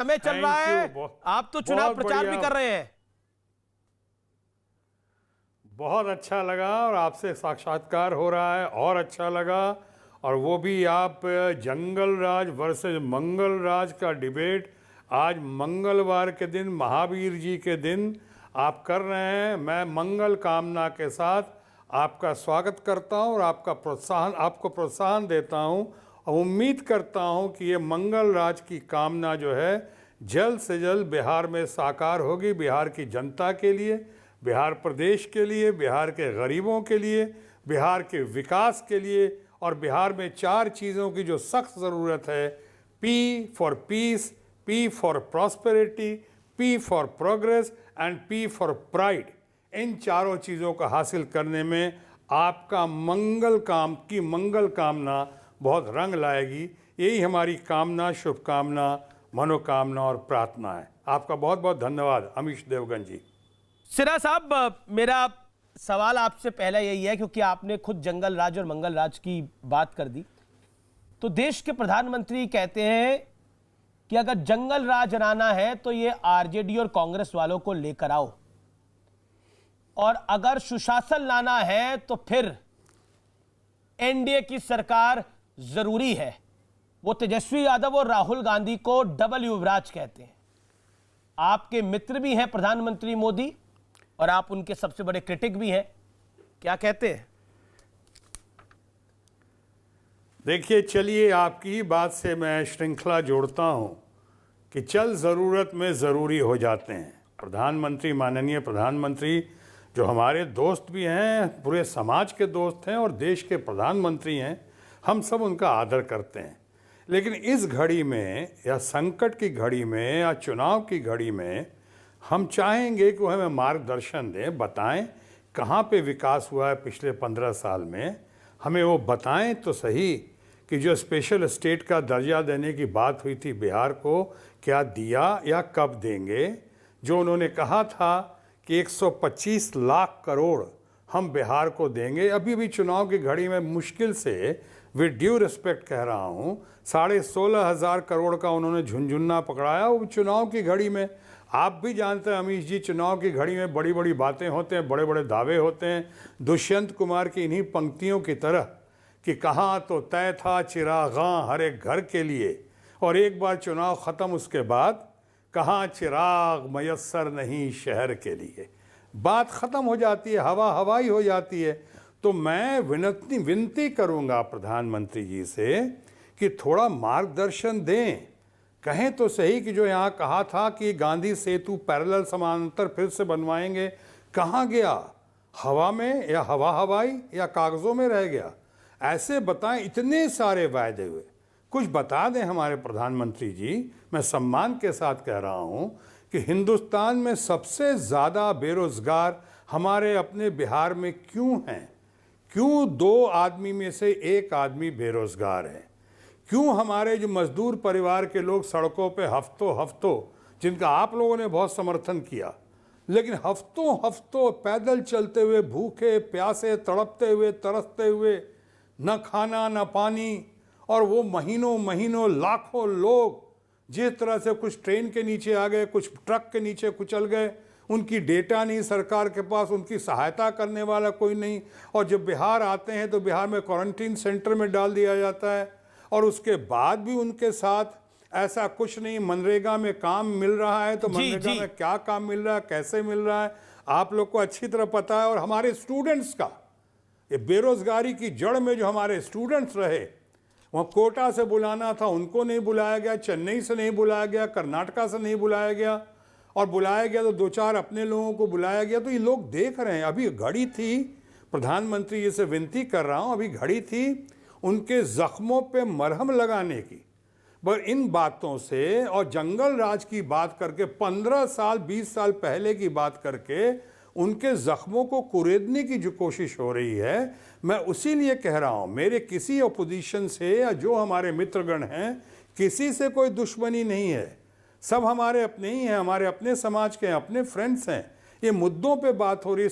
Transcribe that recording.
समय चल रहा है, आप तो चुनाव प्रचार भी कर रहे हैं। बहुत अच्छा लगा और आपसे साक्षात्कार हो रहा है और अच्छा लगा, और वो भी आप जंगल राज वर्सेस मंगल राज का डिबेट आज मंगलवार के दिन, महावीर जी के दिन आप कर रहे हैं। मैं मंगल कामना के साथ आपका स्वागत करता हूं और आपको प्रोत्साहन देता हूं और उम्मीद करता हूं कि ये मंगल राज की कामना जो है जल्द से जल्द बिहार में साकार होगी, बिहार की जनता के लिए, बिहार प्रदेश के लिए, बिहार के गरीबों के लिए, बिहार के विकास के लिए। और बिहार में 4 चीज़ों की जो सख्त ज़रूरत है, P for peace, P for prosperity, P for progress and P for pride. इन चारों चीज़ों को हासिल करने में आपका मंगल कामना बहुत रंग लाएगी। यही हमारी कामना, शुभकामना, मनोकामना और प्रार्थना है। आपका बहुत बहुत धन्यवाद अमीश देवगन जी। सिन्हा साहब, मेरा सवाल आपसे पहला यही है, क्योंकि आपने खुद जंगल राज और मंगल राज की बात कर दी, तो देश के प्रधानमंत्री कहते हैं कि अगर जंगल राज लाना है तो ये आरजेडी और कांग्रेस वालों को लेकर आओ, और अगर सुशासन लाना है तो फिर एनडीए की सरकार जरूरी है। वो तेजस्वी यादव और राहुल गांधी को डबल युवराज कहते हैं। आपके मित्र भी हैं प्रधानमंत्री मोदी, और आप उनके सबसे बड़े क्रिटिक भी हैं। क्या कहते हैं? देखिए, चलिए आपकी ही बात से मैं श्रृंखला जोड़ता हूं कि चल ज़रूरत में ज़रूरी हो जाते हैं। प्रधानमंत्री, माननीय प्रधानमंत्री जो हमारे दोस्त भी हैं, पूरे समाज के दोस्त हैं और देश के प्रधानमंत्री हैं, हम सब उनका आदर करते हैं। लेकिन इस घड़ी में, या संकट की घड़ी में, या चुनाव की घड़ी में, हम चाहेंगे कि वो हमें मार्गदर्शन दें, बताएं कहाँ पे विकास हुआ है पिछले 15 साल में। हमें वो बताएं तो सही कि जो स्पेशल स्टेट का दर्जा देने की बात हुई थी बिहार को, क्या दिया या कब देंगे। जो उन्होंने कहा था कि 125 लाख करोड़ हम बिहार को देंगे, अभी भी चुनाव की घड़ी में मुश्किल से, विद ड्यू रिस्पेक्ट कह रहा हूँ, 16,500 करोड़ का उन्होंने झुनझुन्ना पकड़ाया। वो चुनाव की घड़ी में, आप भी जानते हैं अमीश जी, चुनाव की घड़ी में बड़ी बड़ी बातें होते हैं, बड़े बड़े दावे होते हैं। दुष्यंत कुमार की इन्हीं पंक्तियों की तरह कि कहाँ तो तय था चिरागां हर एक घर के लिए, और एक बार चुनाव ख़त्म उसके बाद कहाँ चिराग मयस्सर नहीं शहर के लिए। बात ख़त्म हो जाती है, हवाई हो जाती है। तो मैं विनती करूँगा प्रधानमंत्री जी से कि थोड़ा मार्गदर्शन दें। कहें तो सही कि जो यहाँ कहा था कि गांधी सेतु पैरेलल समानांतर फिर से बनवाएंगे, कहाँ गया? हवा में, या हवाई, या कागज़ों में रह गया? ऐसे बताएं, इतने सारे वायदे हुए, कुछ बता दें हमारे प्रधानमंत्री जी। मैं सम्मान के साथ कह रहा हूँ कि हिंदुस्तान में सबसे ज़्यादा बेरोज़गार हमारे अपने बिहार में क्यों हैं? क्यों 2 आदमी में से 1 आदमी बेरोज़गार है? क्यों हमारे जो मजदूर परिवार के लोग सड़कों पे हफ्तों, जिनका आप लोगों ने बहुत समर्थन किया, लेकिन हफ्तों पैदल चलते हुए, भूखे प्यासे, तड़पते हुए, तरसते हुए, न खाना न पानी, और वो महीनों लाखों लोग जिस तरह से कुछ ट्रेन के नीचे आ गए, कुछ ट्रक के नीचे कुचल गए, उनकी डेटा नहीं सरकार के पास, उनकी सहायता करने वाला कोई नहीं। और जब बिहार आते हैं तो बिहार में क्वारंटीन सेंटर में डाल दिया जाता है, और उसके बाद भी उनके साथ ऐसा कुछ नहीं। मनरेगा में काम मिल रहा है तो मनरेगा में क्या काम मिल रहा है, कैसे मिल रहा है, आप लोग को अच्छी तरह पता है। और हमारे स्टूडेंट्स का, ये बेरोजगारी की जड़ में जो हमारे स्टूडेंट्स रहे, वहाँ कोटा से बुलाना था, उनको नहीं बुलाया गया, चेन्नई से नहीं बुलाया गया, कर्नाटका से नहीं बुलाया गया, और बुलाया गया तो 2-4 अपने लोगों को बुलाया गया। तो ये लोग देख रहे हैं। अभी घड़ी थी, प्रधानमंत्री जी से विनती कर रहा हूँ, अभी घड़ी थी उनके जख्मों पे मरहम लगाने की। पर इन बातों से और जंगल राज की बात करके, 15 साल 20 साल पहले की बात करके उनके जख्मों को कुरेदने की जो कोशिश हो रही है, मैं उसी लिए कह रहा हूँ, मेरे किसी अपोजिशन से या जो हमारे मित्रगण हैं, किसी से कोई दुश्मनी नहीं है। सब हमारे अपने ही हैं, हमारे अपने समाज के हैं, अपने फ्रेंड्स हैं। ये मुद्दों पे बात हो रही है,